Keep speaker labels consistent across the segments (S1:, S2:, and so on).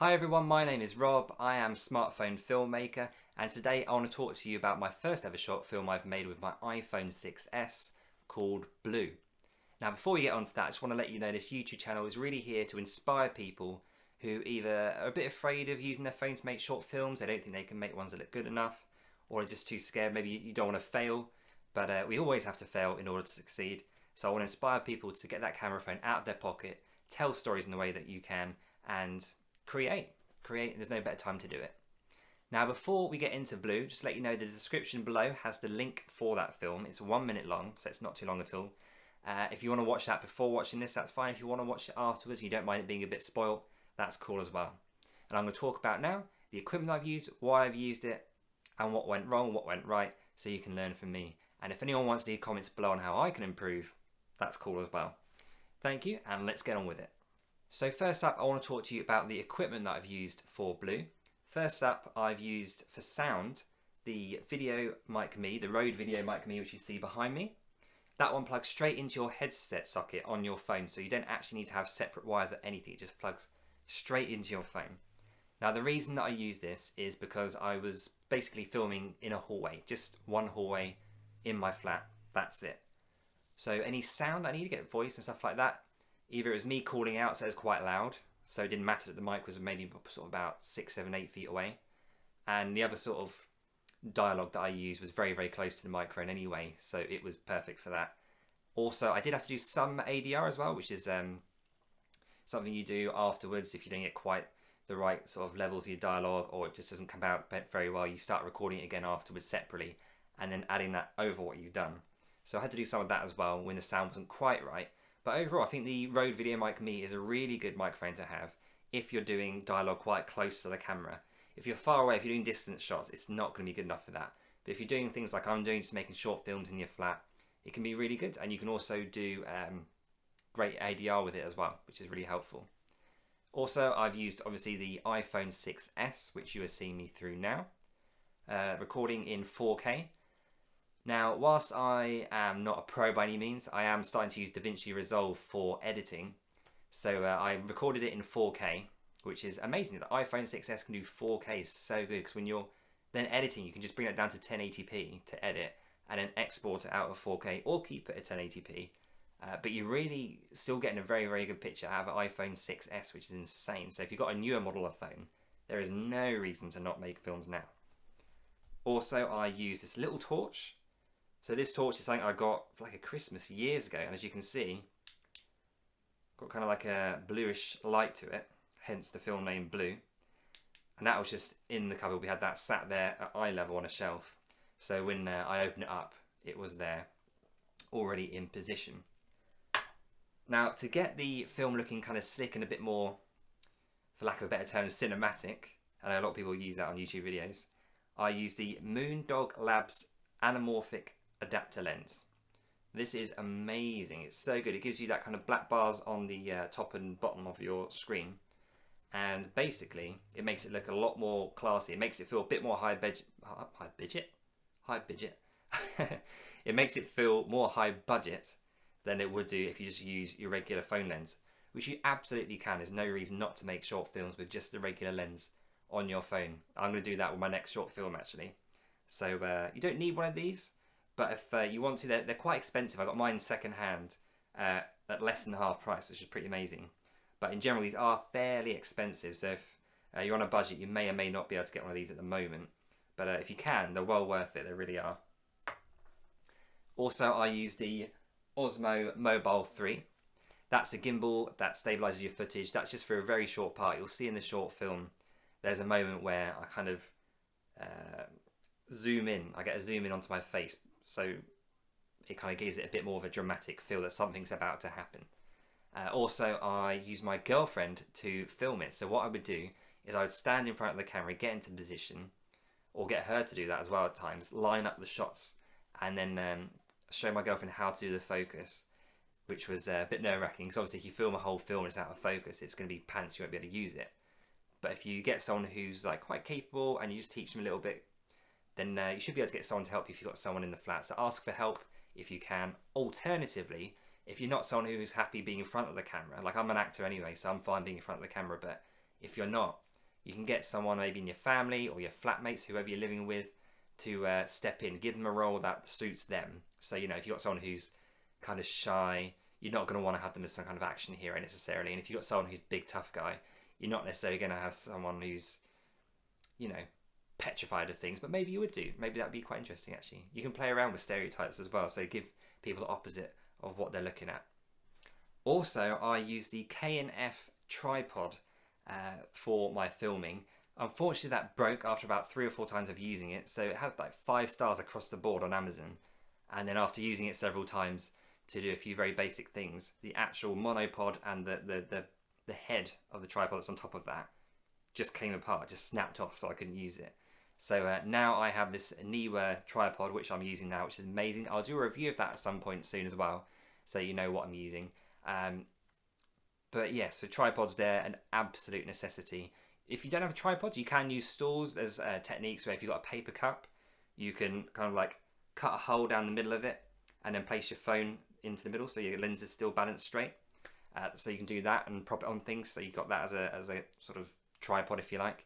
S1: Hi everyone, my name is Rob, I am Smartphone Filmmaker, and today I want to talk to you about my first ever short film I've made with my iPhone 6s called Blue. Now before we get on to that, I just want to let you know this YouTube channel is really here to inspire people who either are a bit afraid of using their phone to make short films, they don't think they can make ones that look good enough, or are just too scared, maybe you don't want to fail, but we always have to fail in order to succeed. So I want to inspire people to get that camera phone out of their pocket, tell stories in the way that you can, and create, there's no better time to do it. Now before we get into Blue, just to let you know the description below has the link for that film. It's 1 minute long, so it's not too long at all. If you want to watch that before watching this, that's fine. If you want to watch it afterwards and you don't mind it being a bit spoiled, that's cool as well. And I'm going to talk about now the equipment I've used, why I've used it, and what went wrong, what went right, so you can learn from me. And if anyone wants to leave comments below on how I can improve, that's cool as well. Thank you, and let's get on with it. So first up, I want to talk to you about the equipment that I've used for Blue. First up, I've used for sound the Video Mic Me, the Rode Video Mic Me, which you see behind me. That one plugs straight into your headset socket on your phone, so you don't actually need to have separate wires or anything. It just plugs straight into your phone. Now the reason that I use this is because I was basically filming in a hallway, just one hallway in my flat, that's it. So any sound I need to get voice and stuff like that, either it was me calling out, so it was quite loud, so it didn't matter that the mic was maybe sort of about 6, 7, 8 feet away. And the other sort of dialogue that I used was very, very close to the microphone anyway, so it was perfect for that. Also, I did have to do some ADR as well, which is something you do afterwards if you don't get quite the right sort of levels of your dialogue, or it just doesn't come out very well. You start recording it again afterwards separately, and then adding that over what you've done. So I had to do some of that as well when the sound wasn't quite right. But overall, I think the Rode Video Mic Me is a really good microphone to have if you're doing dialogue quite close to the camera. If you're far away, if you're doing distance shots, it's not going to be good enough for that. But if you're doing things like I'm doing, just making short films in your flat, it can be really good. And you can also do great ADR with it as well, which is really helpful. Also, I've used obviously the iPhone 6s, which you are seeing me through now, recording in 4K. Now, whilst I am not a pro by any means, I am starting to use DaVinci Resolve for editing. So I recorded it in 4K, which is amazing. The iPhone 6s can do 4K, it's so good, because when you're then editing, you can just bring it down to 1080p to edit, and then export it out of 4K, or keep it at 1080p. But you're really still getting a very, very good picture out of an iPhone 6s, which is insane. So if you've got a newer model of phone, there is no reason to not make films now. Also, I use this little torch. So this torch is something I got for like a Christmas years ago, and as you can see, got kind of like a bluish light to it, hence the film name Blue. And that was just in the cupboard. We had that sat there at eye level on a shelf. So when I opened it up, it was there, already in position. Now to get the film looking kind of slick and a bit more, for lack of a better term, cinematic, and a lot of people use that on YouTube videos, I use the MOONDOG Labs Anamorphic adapter lens. This is amazing, it's so good. It gives you that kind of black bars on the top and bottom of your screen, and basically it makes it look a lot more classy. It makes it feel a bit more high budget. It makes it feel more high budget than it would do if you just use your regular phone lens, which you absolutely can. There's no reason not to make short films with just the regular lens on your phone. I'm going to do that with my next short film actually. So you don't need one of these, but if you want to, they're quite expensive. I got mine second hand at less than half price, which is pretty amazing. But in general, these are fairly expensive. So if you're on a budget, you may or may not be able to get one of these at the moment. But if you can, they're well worth it. They really are. Also, I use the OSMO Mobile 3. That's a gimbal that stabilizes your footage. That's just for a very short part. You'll see in the short film, there's a moment where I kind of zoom in. I get a zoom in onto my face, so it kind of gives it a bit more of a dramatic feel that something's about to happen. Also, I use my girlfriend to film it. So what I would do is I would stand in front of the camera, get into position, or get her to do that as well at times, line up the shots, and then show my girlfriend how to do the focus, which was a bit nerve-wracking. So obviously if you film a whole film and it's out of focus, it's going to be pants, you won't be able to use it. But if you get someone who's like quite capable and you just teach them a little bit, then you should be able to get someone to help you if you've got someone in the flat. So ask for help if you can. Alternatively, if you're not someone who's happy being in front of the camera, like I'm an actor anyway, so I'm fine being in front of the camera, but if you're not, you can get someone maybe in your family or your flatmates, whoever you're living with, to step in, give them a role that suits them. So, you know, if you've got someone who's kind of shy, you're not going to want to have them as some kind of action hero necessarily. And if you've got someone who's a big tough guy, you're not necessarily going to have someone who's, you know, petrified of things, but maybe you would do. Maybe that'd be quite interesting actually. You can play around with stereotypes as well, so give people the opposite of what they're looking at. Also, I use the K&F tripod for my filming. Unfortunately, that broke after about 3 or 4 times of using it, so it had like 5 stars across the board on Amazon. And then after using it several times to do a few very basic things, the actual monopod and the head of the tripod that's on top of that just came apart, just snapped off, so I couldn't use it. So now I have this Niwa tripod, which I'm using now, which is amazing. I'll do a review of that at some point soon as well, so you know what I'm using. But yes, so tripods there, an absolute necessity. If you don't have a tripod, you can use stools. There's techniques where if you've got a paper cup, you can kind of like cut a hole down the middle of it and then place your phone into the middle so your lens is still balanced straight. So you can do that and prop it on things, so you've got that as a sort of tripod if you like.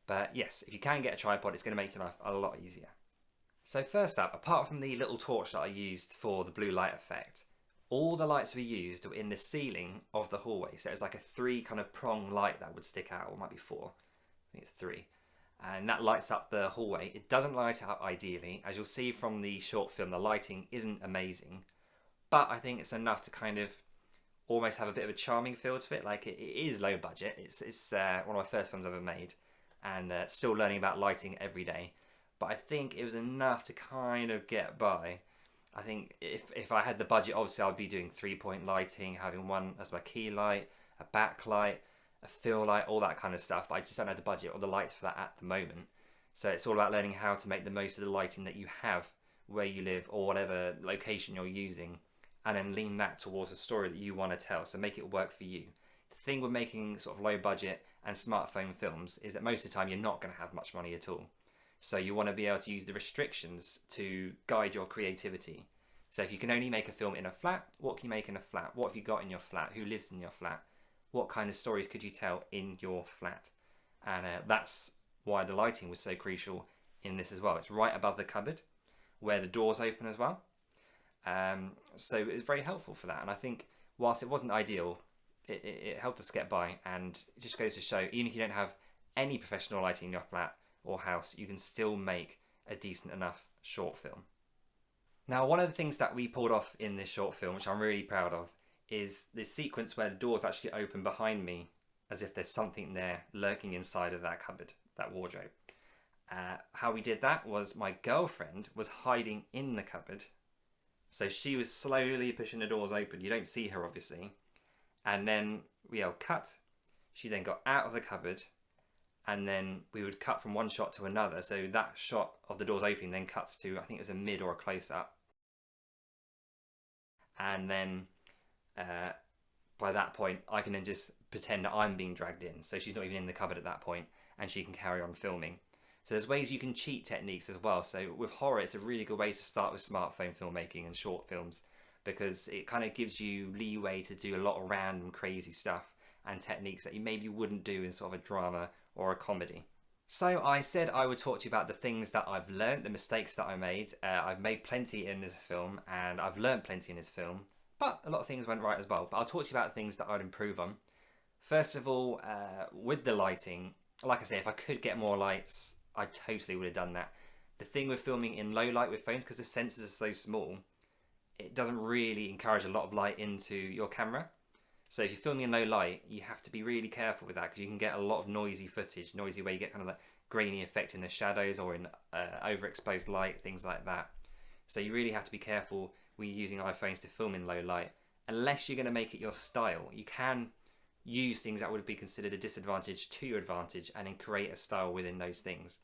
S1: But yes, if you can get a tripod, it's going to make your life a lot easier. So first up, apart from the little torch that I used for the blue light effect, all the lights we used were in the ceiling of the hallway. So it's like a 3 kind of prong light that would stick out, or it might be 4. I think it's 3. And that lights up the hallway. It doesn't light up ideally. As you'll see from the short film, the lighting isn't amazing. But I think it's enough to kind of almost have a bit of a charming feel to it. Like it is low budget. It's one of my first films I've ever made. And still learning about lighting every day. But I think it was enough to kind of get by. I think if I had the budget, obviously I'd be doing 3-point lighting, having one as my key light, a backlight, a fill light, all that kind of stuff. But I just don't have the budget or the lights for that at the moment. So it's all about learning how to make the most of the lighting that you have where you live or whatever location you're using, and then lean that towards a story that you want to tell. So make it work for you. The thing with making sort of low budget and smartphone films is that most of the time you're not going to have much money at all. So you want to be able to use the restrictions to guide your creativity. So if you can only make a film in a flat, what can you make in a flat? What have you got in your flat? Who lives in your flat? What kind of stories could you tell in your flat? And that's why the lighting was so crucial in this as well. It's right above the cupboard where the doors open as well. So it was very helpful for that. And I think whilst it wasn't ideal, it helped us get by. And it just goes to show, even if you don't have any professional lighting in your flat or house, you can still make a decent enough short film. Now, one of the things that we pulled off in this short film, which I'm really proud of, is this sequence where the doors actually open behind me as if there's something there lurking inside of that cupboard, that wardrobe. How we did that was my girlfriend was hiding in the cupboard. So she was slowly pushing the doors open. You don't see her, obviously. And then we yelled, cut. She then got out of the cupboard. And then we would cut from one shot to another. So that shot of the doors opening then cuts to, I think it was a mid or a close-up. And then by that point, I can then just pretend that I'm being dragged in. So she's not even in the cupboard at that point, and she can carry on filming. So there's ways you can cheat techniques as well. So with horror, it's a really good way to start with smartphone filmmaking and short films, because it kind of gives you leeway to do a lot of random crazy stuff and techniques that you maybe wouldn't do in sort of a drama or a comedy. So I said I would talk to you about the things that I've learned, the mistakes that I made. I've made plenty in this film, and I've learned plenty in this film, but a lot of things went right as well. But I'll talk to you about things that I'd improve on. First of all, with the lighting, like I say, if I could get more lights, I totally would have done that. The thing with filming in low light with phones, because the sensors are so small, it doesn't really encourage a lot of light into your camera. So if you're filming in low light, you have to be really careful with that, because you can get a lot of noisy footage, noisy where you get kind of that grainy effect in the shadows or in overexposed light, things like that. So you really have to be careful when you're using iPhones to film in low light, unless you're going to make it your style. You can use things that would be considered a disadvantage to your advantage and then create a style within those things.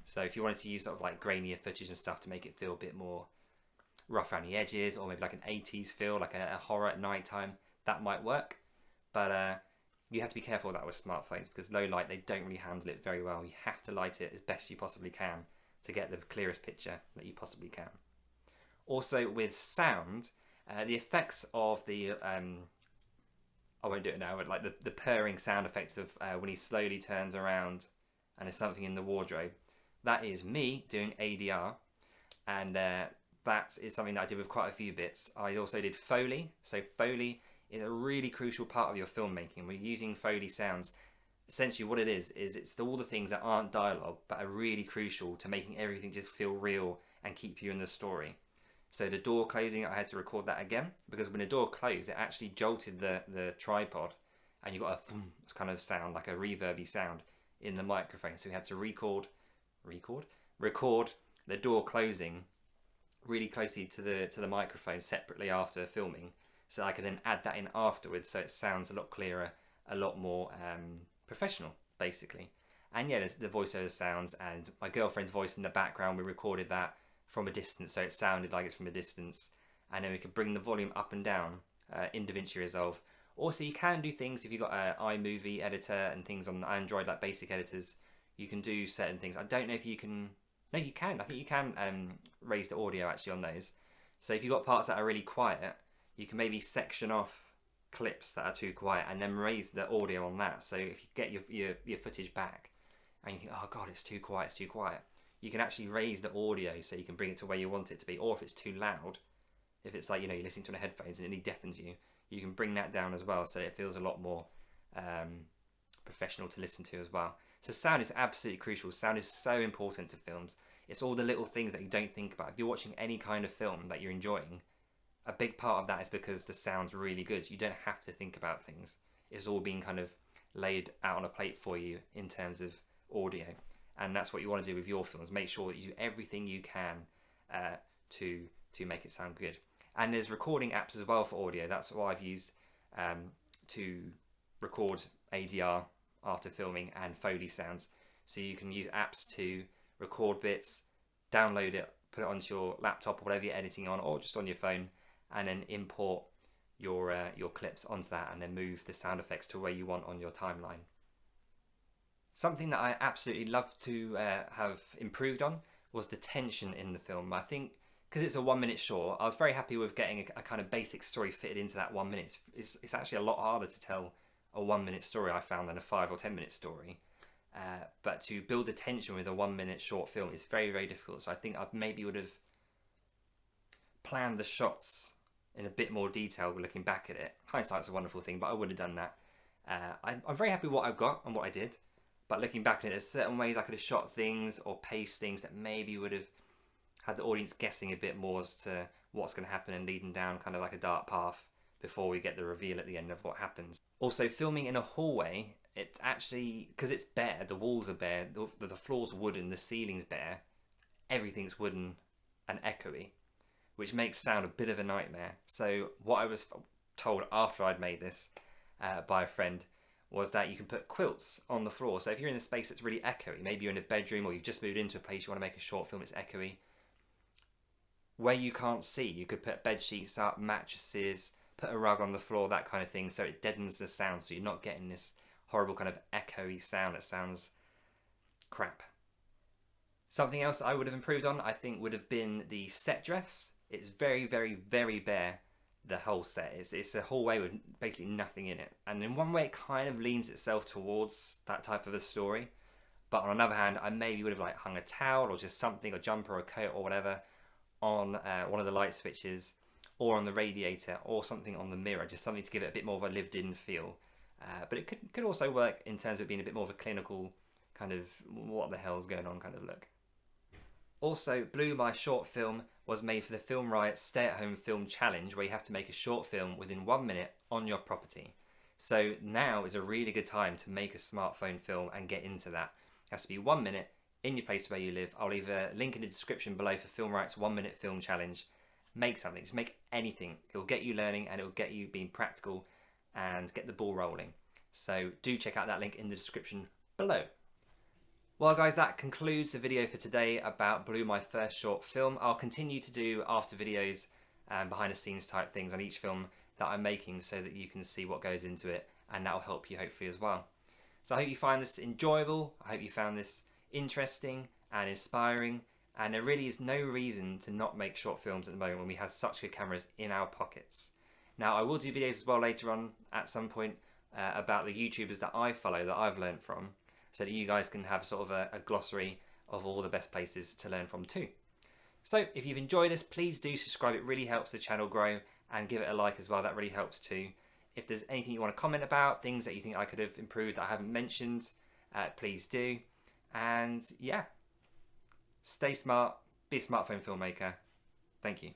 S1: So if you wanted to use sort of like grainier footage and stuff to make it feel a bit more rough around the edges, or maybe like an 80s feel, like a horror at night time, that might work. But you have to be careful with that with smartphones, because low light, they don't really handle it very well. You have to light it as best you possibly can to get the clearest picture that you possibly can. Also with sound, the effects of the I won't do it now, but like the purring sound effects of when he slowly turns around and there's something in the wardrobe. That is me doing ADR, and that is something that I did with quite a few bits. I also did Foley. So Foley is a really crucial part of your filmmaking. We're using Foley sounds. Essentially what it is it's all the things that aren't dialogue but are really crucial to making everything just feel real and keep you in the story. So the door closing, I had to record that again, because when the door closed, it actually jolted the tripod, and you got a kind of sound, like a reverby sound in the microphone. So we had to record the door closing really closely to the microphone separately after filming, so I could then add that in afterwards, so it sounds a lot clearer, a lot more professional, basically. And yeah, the voiceover sounds, and my girlfriend's voice in the background, we recorded that from a distance, so it sounded like it's from a distance, and then we could bring the volume up and down in DaVinci Resolve. Also, you can do things if you've got an iMovie editor and things on Android, like basic editors. You can do certain things. I don't know if you can. No, you can. I think you can raise the audio actually on those. So if you've got parts that are really quiet, you can maybe section off clips that are too quiet and then raise the audio on that. So if you get your footage back and you think, oh god, it's too quiet, you can actually raise the audio so you can bring it to where you want it to be. Or if it's too loud, if it's like, you know, you're listening to the headphones and it really deafens you, you can bring that down as well, so it feels a lot more professional to listen to as well. So sound is absolutely crucial. Sound is so important to films. It's all the little things that you don't think about. If you're watching any kind of film that you're enjoying, a big part of that is because the sound's really good. You don't have to think about things. It's all being kind of laid out on a plate for you in terms of audio. And that's what you want to do with your films. Make sure that you do everything you can to make it sound good. And there's recording apps as well for audio. That's what I've used to record ADR after filming and Foley sounds. So you can use apps to record bits, download it, put it onto your laptop or whatever you're editing on, or just on your phone, and then import your clips onto that, and then move the sound effects to where you want on your timeline. Something that I absolutely loved to have improved on was the tension in the film. I think because it's a 1 minute short, I was very happy with getting a kind of basic story fitted into that 1 minute. It's actually a lot harder to tell a 1 minute story, I found, than a 5 or 10 minute story. But to build the tension with a 1 minute short film is very, very difficult. So I think I maybe would have planned the shots in a bit more detail looking back at it. Hindsight's a wonderful thing, but I would have done that. I'm very happy with what I've got and what I did. But looking back at it, there's certain ways I could have shot things or paced things that maybe would have had the audience guessing a bit more as to what's going to happen and leading down kind of like a dark path before we get the reveal at the end of what happens. Also, filming in a hallway, it's actually, because it's bare, the walls are bare, the floor's wooden, the ceiling's bare, everything's wooden and echoey, which makes sound a bit of a nightmare. So what I was told after I'd made this by a friend was that you can put quilts on the floor. So if you're in a space that's really echoey, maybe you're in a bedroom or you've just moved into a place you want to make a short film, it's echoey, where you can't see, you could put bed sheets up, mattresses, put a rug on the floor, that kind of thing, so it deadens the sound, so you're not getting this horrible kind of echoey sound that sounds crap. Something else I would have improved on, I think, would have been the set dress. It's very, very, very bare, the whole set. It's a hallway with basically nothing in it. And in one way, it kind of leans itself towards that type of a story. But on another hand, I maybe would have like hung a towel or just something, a jumper or a coat or whatever, on one of the light switches, or on the radiator, or something on the mirror, just something to give it a bit more of a lived-in feel. But it could also work in terms of it being a bit more of a clinical kind of what the hell's going on kind of look. Also, Blue, my short film, was made for the Film Riot Stay-at-Home Film Challenge, where you have to make a short film within 1 minute on your property. So now is a really good time to make a smartphone film and get into that. It has to be 1 minute in your place where you live. I'll leave a link in the description below for Film Riot's 1 minute film challenge. Make something, just make anything. It will get you learning and it will get you being practical and get the ball rolling. So do check out that link in the description below. Well guys, that concludes the video for today about Blue, my first short film. I'll continue to do after videos and behind the scenes type things on each film that I'm making so that you can see what goes into it, and that'll help you hopefully as well. So I hope you find this enjoyable, I hope you found this interesting and inspiring, and there really is no reason to not make short films at the moment when we have such good cameras in our pockets. Now I will do videos as well later on at some point about the YouTubers that I follow, that I've learned from. so that you guys can have sort of a glossary of all the best places to learn from too. So if you've enjoyed this, please do subscribe. It really helps the channel grow, and give it a like as well. That really helps too. If there's anything you want to comment about, things that you think I could have improved that I haven't mentioned, please do. And yeah, stay smart, be a smartphone filmmaker. Thank you.